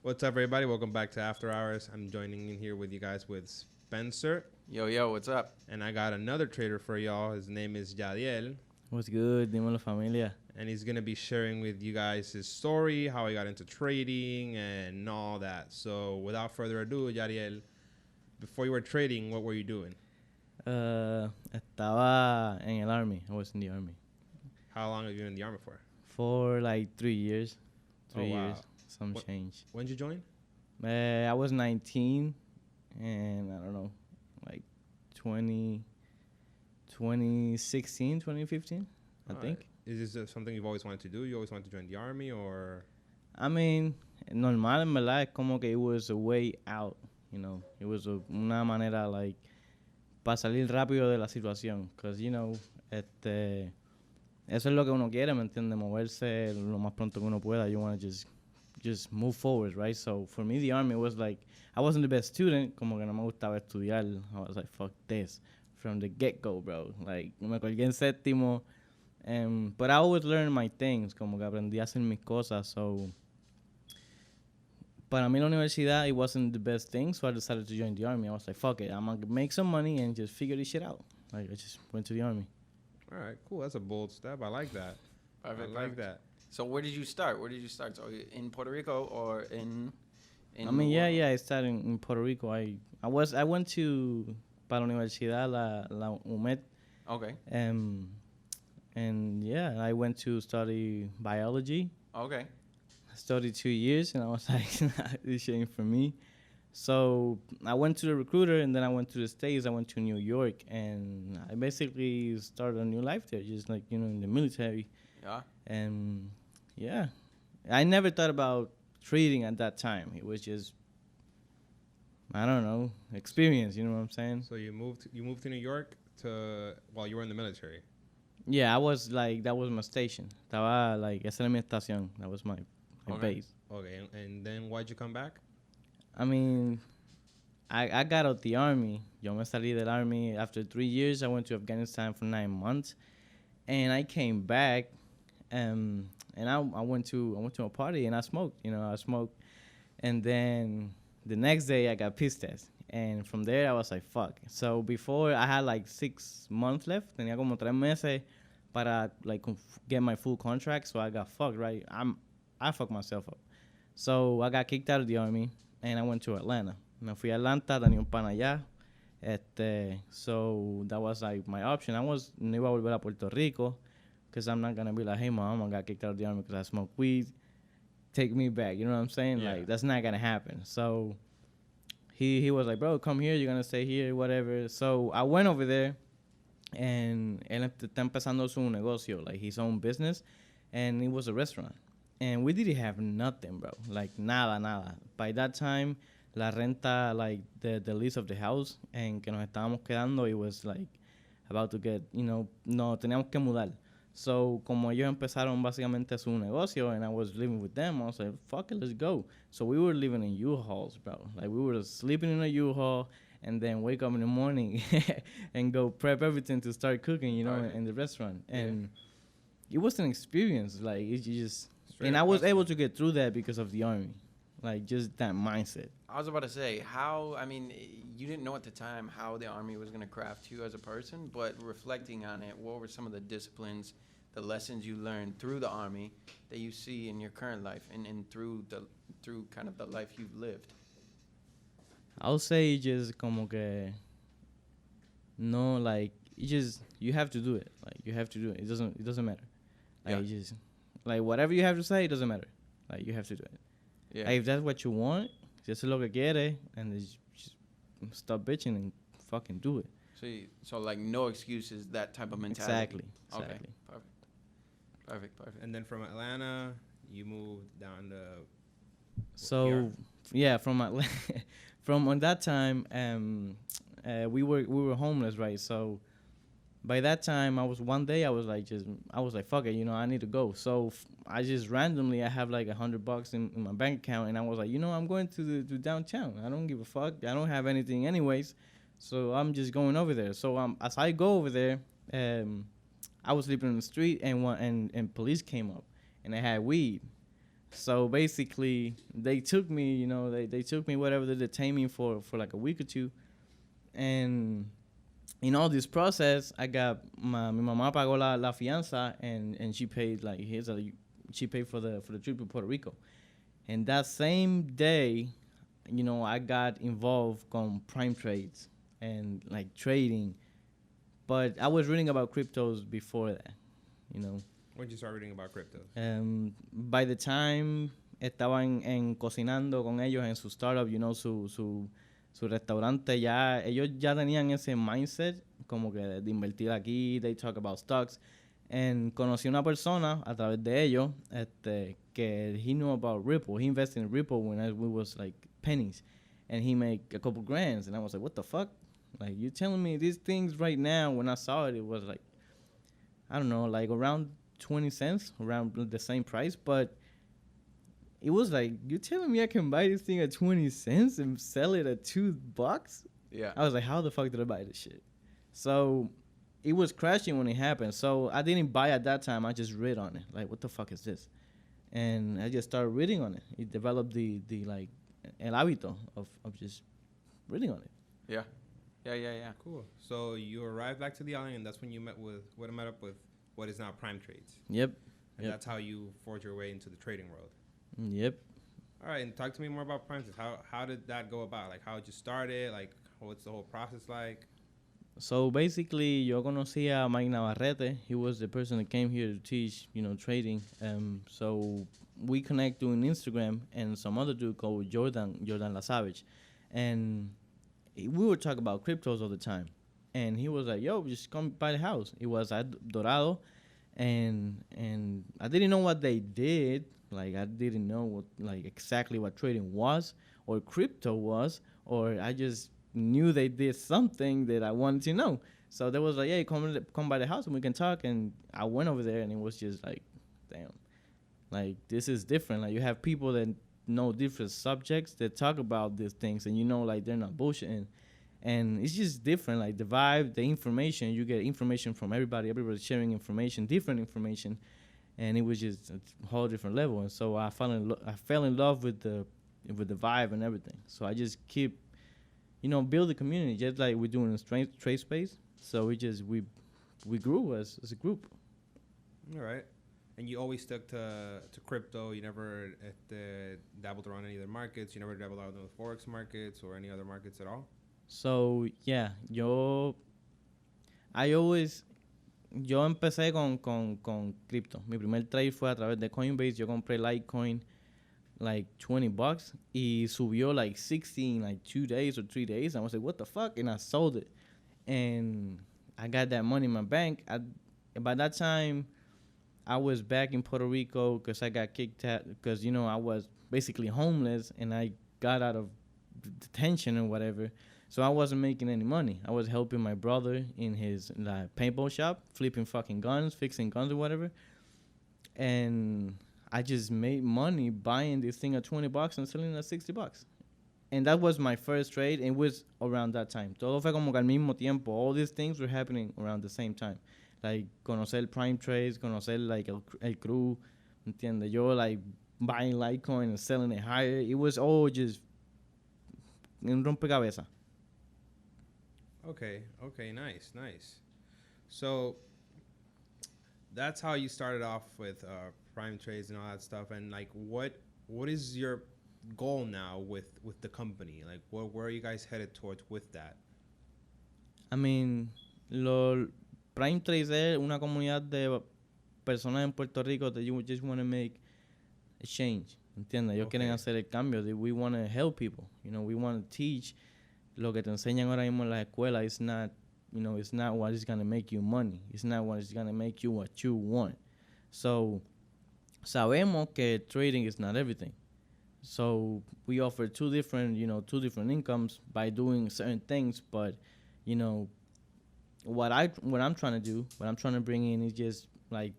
What's up, everybody? Welcome back to After Hours. I'm joining in here with you guys with Spencer, Yo, what's up? and I got another trader for y'all. His name is Yahdiel, What's good? Dímelo, familia. and he's gonna be sharing with you guys his story, how he got into trading, and all that. So, without further ado, Yahdiel, before you were trading, what were you doing? Estaba en el army. I was in the army How long have you been in the army for? for like 3 years. Oh, wow. Years, some What- change. When did you join? I was 19, and I don't know, like 2016, 2015, I think. Is this something you've always wanted to do? You always wanted to join the army, or? I mean, normal en verdad es como que it was a way out, you know. It was una manera like para salir rápido de la situación, because you know, eso es lo que uno quiere, ¿me entiendes? Moverse lo más pronto que uno pueda. You want to just move forward, right? So for me, the army was like, I wasn't the best student, como que no me gustaba estudiar. I was like, fuck this, from the get-go, bro. Like, me colgué en séptimo, but I always learned my things, como que aprendí a hacer mis cosas, so para mí la universidad, it wasn't the best thing, so I decided to join the army. I was like, fuck it, I'm gonna make some money and just figure this shit out. Like, I just went to the army. All right, cool. That's a bold step. I like that. Perfect, I like that. So where did you start? So in Puerto Rico or in I mean, yeah, I started in Puerto Rico. I went to para la universidad, la UMED, Okay. and yeah, I went to study biology. Okay. I studied 2 years, and I was like, this shit ain't for me. So I went to the recruiter, and then I went to the States. I went to New York, and I basically started a new life there, just like, you know, in the military. Yeah. And yeah, I never thought about trading at that time. It was just, I don't know, experience. You know what I'm saying? So you moved to New York while you were in the military. Yeah, I was like, that was my station. Estaba like, esa era mi estación. That was my Okay. base. Okay, and then why'd you come back? I mean, I got out the army. Yo me salí del army after 3 years. I went to Afghanistan for 9 months, and I came back, and I went to a party and I smoked. You know, I smoked, and then the next day I got pissed test, and from there I was like, fuck. So before I had like 6 months left. Tenía como 3 meses para like get my full contract. So I got fucked. Right, I fucked myself up. So I got kicked out of the army, and I went to Atlanta. Me fui a Atlanta, tenía un pana allá. So that was like my option. No iba a volver a Puerto Rico, because I'm not going to be like, hey, mom, I got kicked out of the army because I smoked weed. Take me back. You know what I'm saying? Yeah. Like, that's not going to happen. So he was like, bro, come here. You're going to stay here, whatever. So I went over there, and él está empezando su negocio, like his own business, and it was a restaurant. And we didn't have nothing, bro. Like, nada. By that time, la renta, like, the lease of the house, en que nos estábamos quedando, it was, like, about to get, you know, no, teníamos que mudar. So, como ellos empezaron básicamente su negocio, and I was living with them, I was like, fuck it, let's go. So, we were living in U-Hauls, bro. Like, we were sleeping in a U-Haul, and then wake up in the morning and go prep everything to start cooking, you know, in the restaurant. And it was an experience. Like, it just... Straight and up I was hustling. able to get through that because of the army. Like, just that mindset. I was about to say you didn't know at the time how the army was going to craft you as a person, but reflecting on it, what were some of the disciplines, the lessons you learned through the army that you see in your current life and through kind of the life you've lived? I'll say just como que no, like, you have to do it. Like, you have to do it. It doesn't matter. Like, just like whatever you have to say, it doesn't matter. Like, you have to do it. Yeah. Like, if that's what you want, just lo que quiere, and just stop bitching and fucking do it. So like no excuses, that type of mentality. Exactly. Okay. Perfect. And then from Atlanta, you moved down to. So yeah, from Atlanta, from on that time, we were homeless, right? So by that time, I was like, fuck it, you know, I need to go. So I just randomly, I have like $100 in my bank account, and I was like, you know, I'm going to downtown. I don't give a fuck. I don't have anything anyways, so I'm just going over there. So as I go over there, I was sleeping on the street, and police came up, and they had weed. So basically, they took me, they took me whatever they detained me for like a week or two. And in all this process, I got mi mamá pagó la fianza and she paid like she paid for the trip to Puerto Rico. And that same day, I got involved con prime trades and like trading. But I was reading about cryptos before that, you know. When did you start reading about cryptos? By the time estaba en cocinando con ellos en su startup, su restaurante, ya ellos ya tenían ese mindset como que de invertir aquí, they talk about stocks. And conocí una persona a través de ellos que he knew about Ripple. He invested in Ripple when we was like pennies. And he made a couple grands. And I was like, what the fuck? Like, you telling me these things right now, when I saw it, it was like, I don't know, like around 20 cents, around the same price. But it was like, you telling me I can buy this thing at 20 cents and sell it at $2? Yeah. I was like, how the fuck did I buy this shit? So it was crashing when it happened. So I didn't buy at that time. I just read on it. Like, what the fuck is this? And I just started reading on it. It developed the like, el hábito of just reading on it. Yeah. Yeah. Cool. So you arrived back to the island, and that's when you met up with what is now Prime Trades. Yep. And that's how you forged your way into the trading world. Yep. All right, and talk to me more about Prime Trades. How did that go about? Like, how did you start it? Like, what's the whole process like? So basically, yo conocí a Mike Navarrete. He was the person that came here to teach, trading. So we connect doing Instagram and some other dude called Jordan La Savage. And we would talk about cryptos all the time. And he was like, yo, just come by the house. It was at Dorado. And I didn't know what they did. Like, I didn't know exactly what trading was or crypto was, or I just knew they did something that I wanted to know. So they was like, hey, come by the house and we can talk. And I went over there and it was just like, damn, like, this is different. Like, you have people that know different subjects that talk about these things, and like, they're not bullshitting. And it's just different, like the vibe, the information. You get information from everybody's sharing information, different information. And it was just a whole different level. And so I fell in love with the vibe and everything. So I just keep build the community, just like we're doing in TradeSpace. So we grew as a group. All right. And you always stuck to crypto. You never dabbled around any other markets. You never dabbled around the forex markets or any other markets at all. So yeah, yo empecé con cripto. Mi primer trade fue a través de Coinbase. Yo compré Litecoin like $20 y subió like 60 in like 2 days or 3 days. I was like, what the fuck? And I sold it. And I got that money in my bank. By that time, I was back in Puerto Rico because I got kicked out because, I was basically homeless and I got out of detention or whatever. So I wasn't making any money. I was helping my brother in his paintball shop, flipping fucking guns, fixing guns or whatever. And I just made money buying this thing at $20 and selling it at $60. And that was my first trade. And it was around that time. Todo fue como que al mismo tiempo. All these things were happening around the same time. Like, conocer Prime Trades, conocer, like, el crew, ¿entiendes? Yo, like, buying Litecoin and selling it higher. It was all just un rompecabezas. Okay, nice. So that's how you started off with Prime Trades and all that stuff. And like, what is your goal now with the company? Like, where are you guys headed towards with that? I mean, Prime Trades es una comunidad de personas en Puerto Rico that you just want to make a change. ¿Entiendes? Ellos quieren hacer el cambio. We want to help people. We want to teach. Lo que te enseñan ahora mismo en la escuela is not, it's not what is going to make you money. It's not what is going to make you what you want. So, sabemos que trading is not everything. So, we offer two different incomes by doing certain things. But, what I'm trying to do, what I'm trying to bring in is just, like,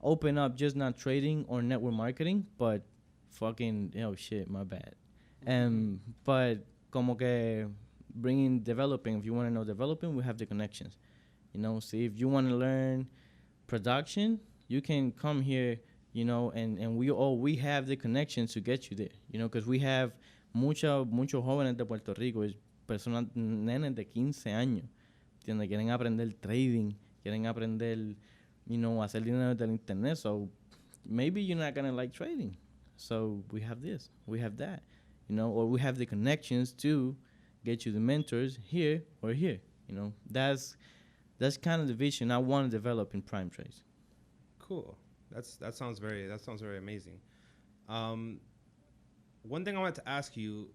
open up just not trading or network marketing, but fucking, shit, my bad. But como que bringing developing. If you want to know developing, we have the connections. See, if you want to learn production, you can come here, you know, and we have the connections to get you there, you know, because we have muchos jóvenes de Puerto Rico, es personas, nenes de 15 años, ¿entiendes? Quieren aprender trading, quieren aprender, you know, hacer dinero del internet. So maybe you're not gonna like trading. So we have this, we have that, you know, or we have the connections to get you the mentors here or here. You know, that's kind of the vision I want to develop in Prime Trades. Cool. That sounds very amazing. One thing I wanted to ask you,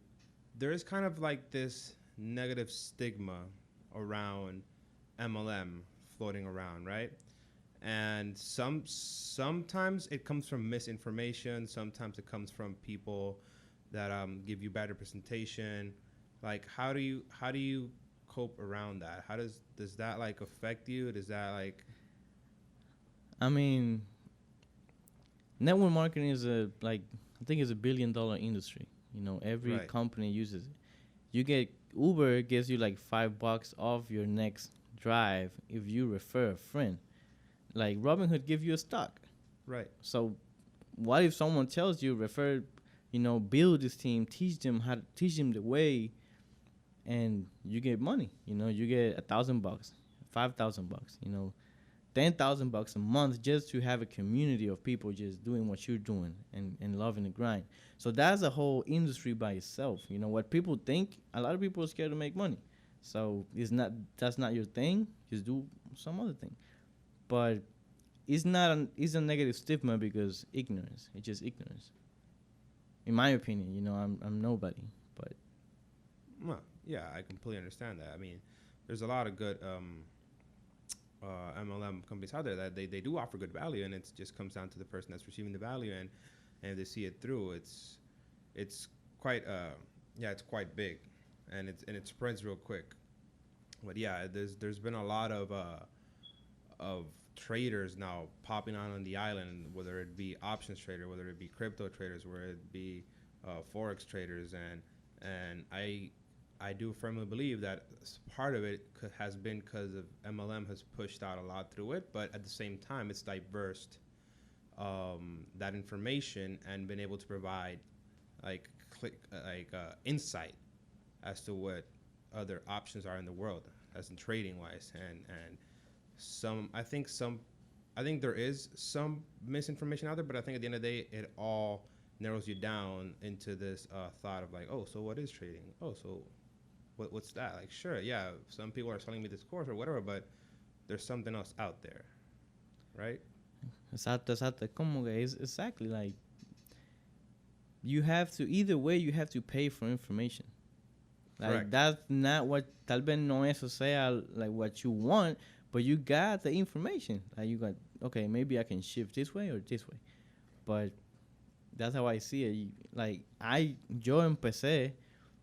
there is kind of like this negative stigma around MLM floating around, right? And sometimes it comes from misinformation. Sometimes it comes from people that give you bad representation. Like, how do you cope around that? How does that like affect you? Does that like? I mean, network marketing is I think it's $1 billion industry. You know, every Right. company uses it. Uber gives you like $5 off your next drive if you refer a friend. Like Robinhood give you a stock. Right. So what if someone tells you refer, you know, build this team, teach them the way, and you get money. You know, you get $1,000, $5,000. You know, $10,000 a month just to have a community of people just doing what you're doing and loving the grind. So that's a whole industry by itself. You know, what people think, a lot of people are scared to make money. So that's not your thing. Just do some other thing. But it's a negative stigma because ignorance. It's just ignorance. In my opinion, you know, I'm nobody. But Well, yeah, I completely understand that. I mean, there's a lot of good MLM companies out there that they do offer good value, and it just comes down to the person that's receiving the value, and if they see it through, it's quite it's quite big, and it spreads real quick. But yeah, there's been a lot of traders now popping on the island, whether it be options trader, whether it be crypto traders, whether it be forex traders, and I do firmly believe that part of it has been because of MLM has pushed out a lot through it, but at the same time, it's diversed that information and been able to provide insight as to what other options are in the world, as in trading wise, and I think there is some misinformation out there, but I think at the end of the day, it all narrows you down into this thought of like, oh, so what is trading? Oh, so what's that? Like, sure, yeah, some people are selling me this course or whatever, but there's something else out there, right? exacto. Como que es exactly like you have to pay for information. Like Correct. that's not what tal vez no eso sea like what you want, but you got the information. Like you got okay, maybe I can shift this way or this way, but that's how I see it. Like yo empecé,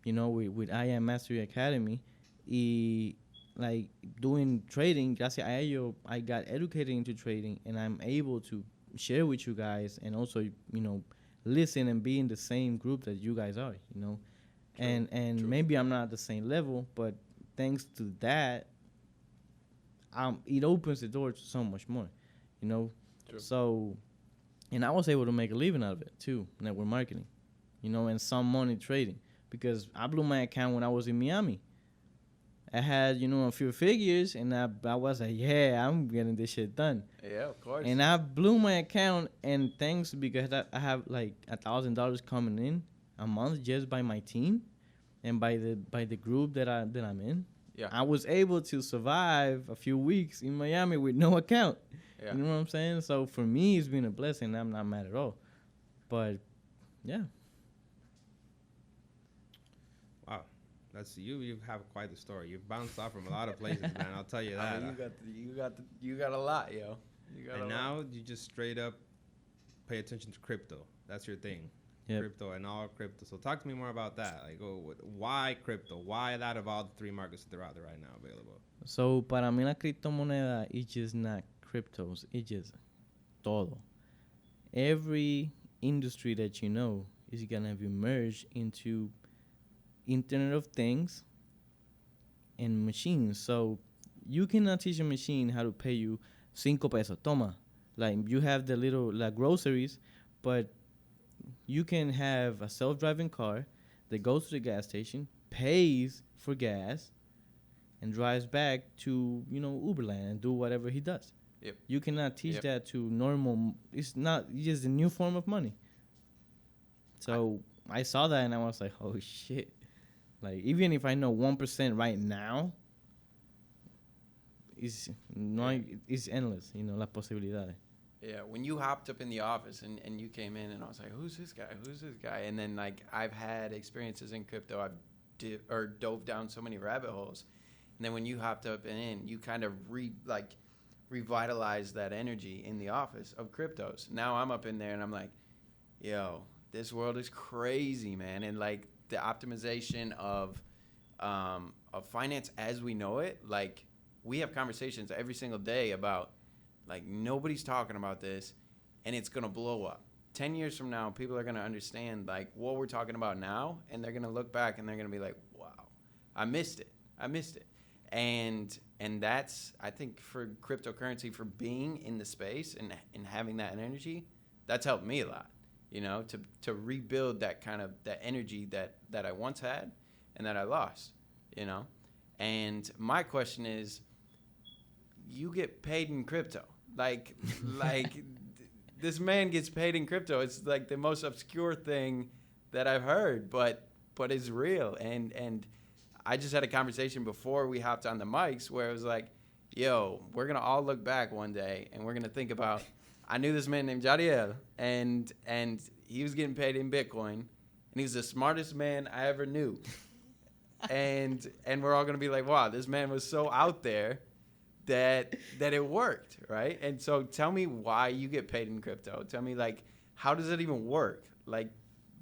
you know, with I Am Mastery Academy, y like doing trading. Gracias a ello, I got educated into trading, and I'm able to share with you guys, and also you know, listen and be in the same group that you guys are. You know, True, and true. maybe I'm not at the same level, but thanks to that, it opens the door to so much more. You know, True. so. And I was able to make a living out of it too, network marketing, you know, and some money trading, because I blew my account when I was in Miami. I had, you know, a few figures, and I was like, yeah, I'm getting this shit done. Yeah, of course. And I blew my account, and thanks because I have like $1,000 coming in a month just by my team, and by the group that I'm in. Yeah. I was able to survive a few weeks in Miami with no account. Yeah. You know what I'm saying? So for me, it's been a blessing. I'm not mad at all. But yeah. Wow, you have quite the story. You've bounced off from a lot of places, man. I'll tell you that. I mean, you got a lot, yo. You got And a now lot. you just straight up pay attention to crypto. That's your thing. Yep. Crypto and all crypto. So talk to me more about that. Like, why crypto? Why that of all the three markets that are out there right now available? So para mí la criptomoneda is just not cryptos. It's just todo. Every industry that you know is gonna be merged into Internet of Things and machines. So you cannot teach a machine how to pay you 5 pesos. Toma, Like you have the little like groceries, but you can have a self-driving car that goes to the gas station, pays for gas, and drives back to Uberland and do whatever he does. Yep. You cannot teach Yep. that to normal. It's not. It's just a new form of money. So I saw that and I was like, oh shit! Like even if I know 1% right now, it's endless. Las posibilidades. Yeah, when you hopped up in the office and you came in and I was like, who's this guy? Who's this guy? And then like I've had experiences in crypto. I've dove down so many rabbit holes. And then when you hopped up and in, you kind of revitalized that energy in the office of cryptos. Now I'm up in there and I'm like, yo, this world is crazy, man. And like the optimization of finance as we know it, like we have conversations every single day about like nobody's talking about this and it's going to blow up. 10 years from now, people are going to understand like what we're talking about now and they're going to look back and they're going to be like, wow, I missed it. And that's, I think, for cryptocurrency, for being in the space and having that energy, that's helped me a lot, to rebuild that kind of that energy that I once had and that I lost, And my question is, you get paid in crypto. Like this man gets paid in crypto. It's like the most obscure thing that I've heard, but it's real. And I just had a conversation before we hopped on the mics where it was like, yo, we're going to all look back one day and we're going to think about, I knew this man named Yahdiel and he was getting paid in Bitcoin and he was the smartest man I ever knew. and we're all going to be like, wow, this man was so out there that it worked, right? And so tell me why you get paid in crypto. Tell me, like, how does it even work? Like,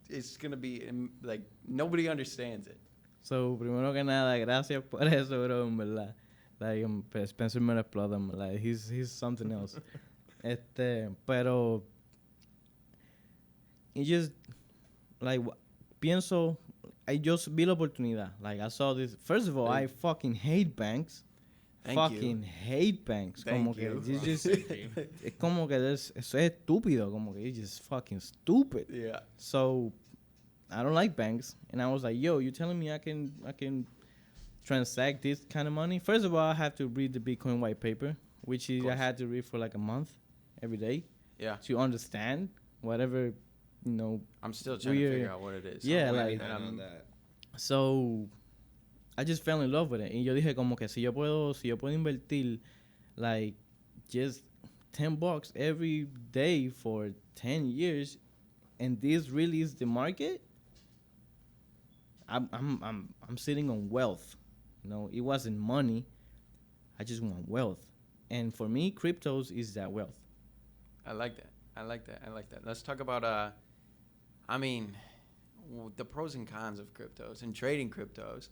it's going to be, like, nobody understands it. So, primero que nada, gracias por eso, bro, en verdad. Like, Spencer me lo explota, en verdad. He's something else. Pero, it just, like, pienso, I just vi la oportunidad. Like, I saw this. First of all, I fucking hate banks. Hate banks. Thank you. Es como que eso es estúpido. Como que it's just fucking stupid. Yeah. So, I don't like banks. And I was like, yo, you telling me I can transact this kind of money? First of all, I have to read the Bitcoin white paper, which is I had to read for like a month every day. Yeah. To understand whatever, I'm still trying to figure out what it is. Yeah, that. So I just fell in love with it. Y yo dije como que si yo puedo invertir like just $10 every day for 10 years and this really is the market, I'm sitting on wealth. It wasn't money. I just want wealth. And for me, cryptos is that wealth. I like that. Let's talk about the pros and cons of cryptos and trading cryptos.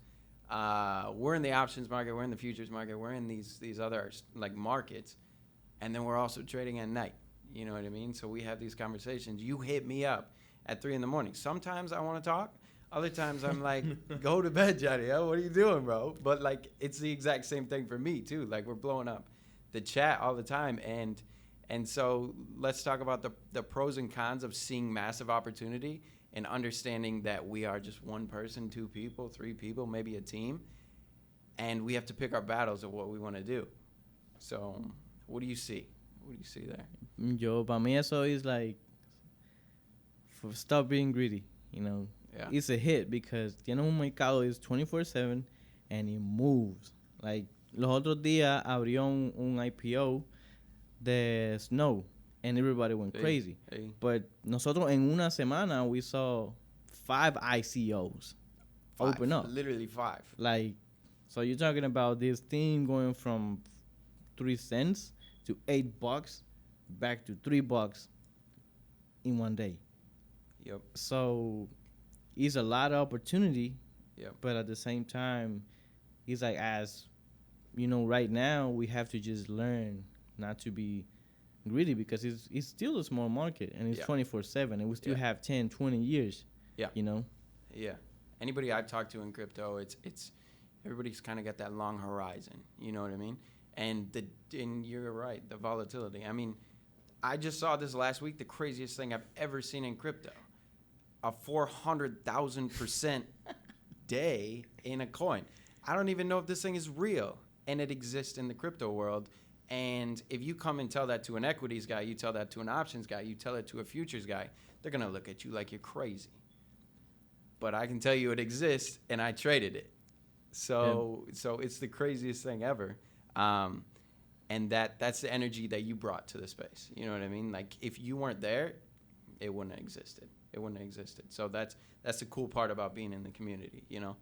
We're in the options market, we're in the futures market, we're in these other like markets, and then we're also trading at night. You know what I mean? So we have these conversations. You hit me up at 3 a.m. Sometimes I want to talk. Other times I'm like, go to bed, Yahdiel. What are you doing, bro? But like, it's the exact same thing for me too. Like we're blowing up the chat all the time, and so let's talk about the pros and cons of seeing massive opportunity and understanding that we are just one person, 2 people, 3 people, maybe a team, and we have to pick our battles of what we want to do. So, what do you see? What do you see there? Para mí eso is like, stop being greedy, Yeah. It's a hit because tiene un mercado is 24/7 and it moves. Like, los otros días abrió un IPO de Snow and everybody went crazy. Hey. But nosotros en una semana we saw 5 ICOs open up. Literally 5. Like, so you're talking about this thing going from 3 cents to $8 back to $3 in one day. Yep. So it's a lot of opportunity. Yep. But at the same time, it's like, as right now we have to just learn not to be greedy because it's still a small market and it's 24/7 and we still have 10, 20 years. Yeah. Yeah. Anybody I've talked to in crypto, it's everybody's kind of got that long horizon. You know what I mean? And you're right, the volatility. I mean, I just saw this last week, the craziest thing I've ever seen in crypto. A 400,000% day in a coin. I don't even know if this thing is real, and it exists in the crypto world. And if you come and tell that to an equities guy, you tell that to an options guy, you tell it to a futures guy, they're going to look at you like you're crazy. But I can tell you it exists, and I traded it. So it's the craziest thing ever. And that's the energy that you brought to the space. You know what I mean? Like, if you weren't there, it wouldn't have existed. It wouldn't have existed. So that's the cool part about being in the community, you know?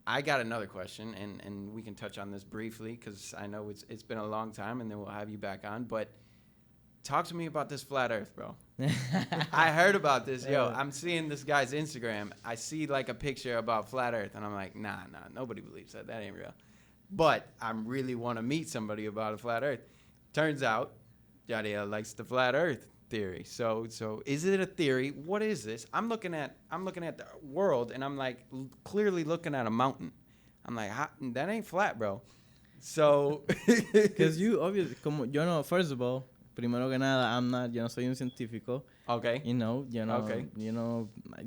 I got another question, and we can touch on this briefly because I know it's been a long time, and then we'll have you back on. But talk to me about this flat Earth, bro. I heard about this. Yo, I'm seeing this guy's Instagram. I see like a picture about flat Earth, and I'm like, nah, nobody believes that. That ain't real. But I really want to meet somebody about a flat Earth. Turns out, Yahdiel likes the flat Earth theory. So is it a theory? What is this? I'm looking at the world, and I'm like clearly looking at a mountain. I'm like, that ain't flat, bro. So because you obviously, como yo no, first of all, primero que nada, yo no soy un científico. Okay. Okay.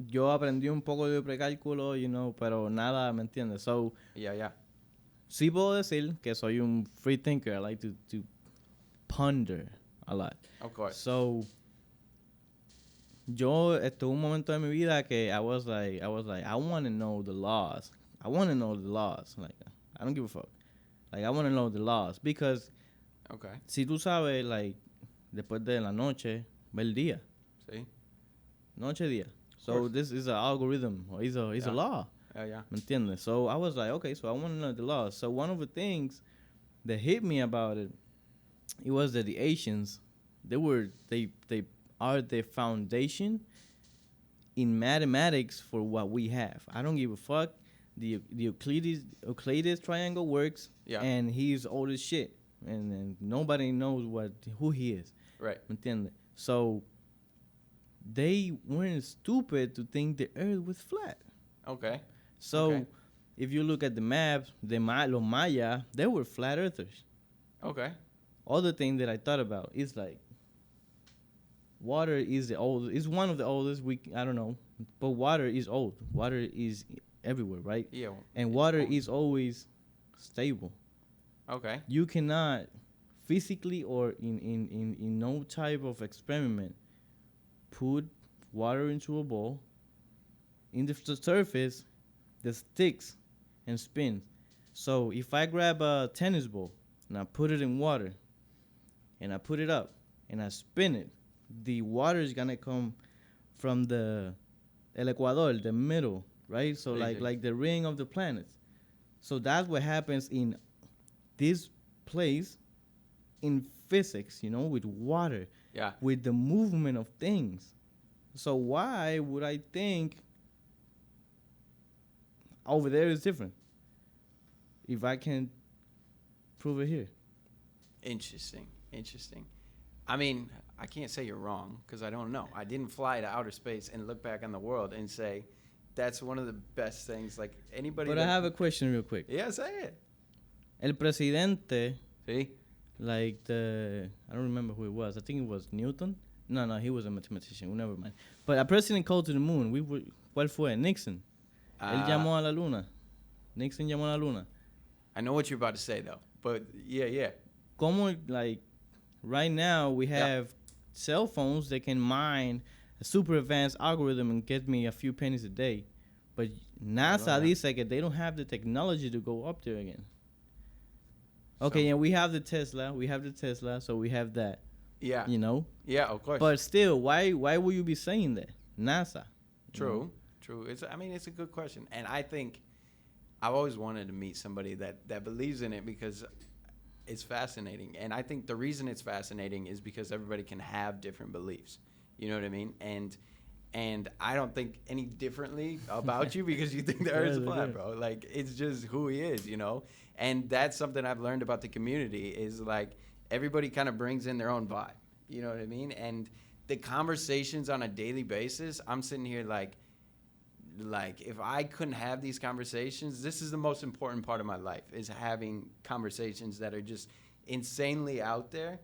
Yo aprendí un poco de precálculo, pero nada, ¿me entiendes? So yeah. Sí puedo decir que soy un free thinker. I like to ponder a lot. Of course. So, yo estuve un momento de mi vida que I was like, I want to know the laws. Like, I don't give a fuck. Like, I want to know the laws because okay. Si tú sabes, like, después de la noche, va el día. Sí. Noche, día. So, this is an algorithm, or is a law. Yeah. ¿Me entiendes? So I was like, okay, so I want to know the laws. So one of the things that hit me about it was that the Asians, they are the foundation in mathematics for what we have. I don't give a fuck. The Euclides triangle works, and he's old as shit, and nobody knows who he is. Right. ¿Me entiendes? So they weren't stupid to think the Earth was flat. Okay. So, if you look at the maps, los Maya, they were flat earthers. Okay. Other thing that I thought about is like, water is the oldest. It's one of the oldest. I don't know, but water is old. Water is everywhere, right? Yeah. And water is always stable. Okay. You cannot physically or in no type of experiment put water into a bowl. In the surface, that sticks and spins. So if I grab a tennis ball and I put it in water and I put it up and I spin it, the water is gonna come from el ecuador, the middle, right? So like the ring of the planets. So that's what happens in this place in physics, with water, with the movement of things. So why would I think over there is different if I can prove it here? Interesting. I mean, I can't say you're wrong because I don't know. I didn't fly to outer space and look back on the world and say that's one of the best things. Like anybody. But I have a question real quick. Yeah, say it. El presidente. Sí. Like I don't remember who it was. I think it was Newton. No, he was a mathematician. Never mind. But a president called to the moon. ¿Cuál fue? Nixon. Él llamó a la luna. Nixon llamó a la luna. I know what you're about to say, though. But, yeah. Como, like, right now we have cell phones that can mine a super advanced algorithm and get me a few pennies a day. But NASA dice que they don't have the technology to go up there again. Okay, and we have the Tesla, so we have that. Yeah. Yeah, of course. But still, why would you be saying that? NASA. True. It's a good question. And I think I've always wanted to meet somebody that believes in it because it's fascinating. And I think the reason it's fascinating is because everybody can have different beliefs. You know what I mean? And I don't think any differently about you because you think the Earth's flat, bro. Like, it's just who he is, And that's something I've learned about the community is, like, everybody kind of brings in their own vibe. You know what I mean? And the conversations on a daily basis, I'm sitting here like if I couldn't have these conversations, this is the most important part of my life, is having conversations that are just insanely out there.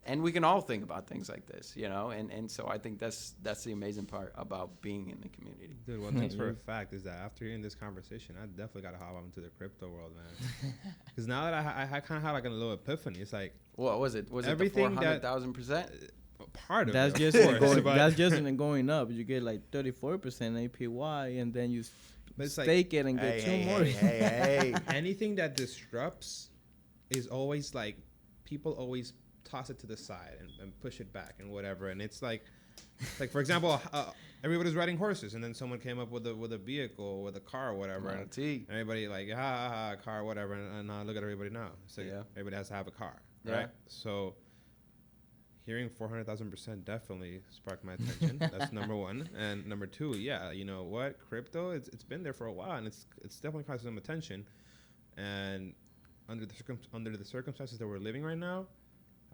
And we can all think about things like this, you know, and so I think that's the amazing part about being in the community. Dude, one thing for a fact is that after hearing this conversation, I definitely got to hop into the crypto world, man. Because now that I kind of had like a little epiphany, it's like What was it? Was everything it the 400,000%? Part of That's it, just of course, going, but- that's just in going up. You get like 34% APY, and then you But it's like- stake it and get two more. Hey. anything that disrupts is always like people always toss it to the side and push it back and whatever. And it's like for example, everybody's riding horses, and then someone came up with a vehicle, with a car, or whatever. Model T. Everybody like car, whatever. And look at everybody now. So Yeah. everybody has to have a car, Yeah. right? So hearing 400,000% definitely sparked my attention. That's number one. And number two, yeah, you know what? Crypto, it's been there for a while, and it's definitely causing some attention. And under the circumstances that we're living right now,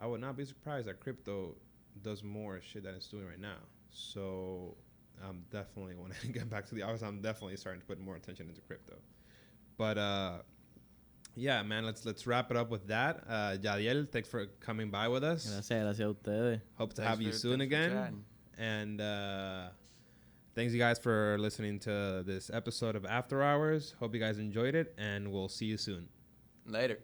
I would not be surprised that crypto does more shit than it's doing right now. So I'm definitely, when I get back to the office, I'm definitely starting to put more attention into crypto. But yeah, man, let's wrap it up with that. Yahdiel, thanks for coming by with us. Gracias a ustedes. Hope to Thanks have you for- soon thanks for again. chatting. And thanks you guys for listening to this episode of After Hours. Hope you guys enjoyed it, and we'll see you soon. Later.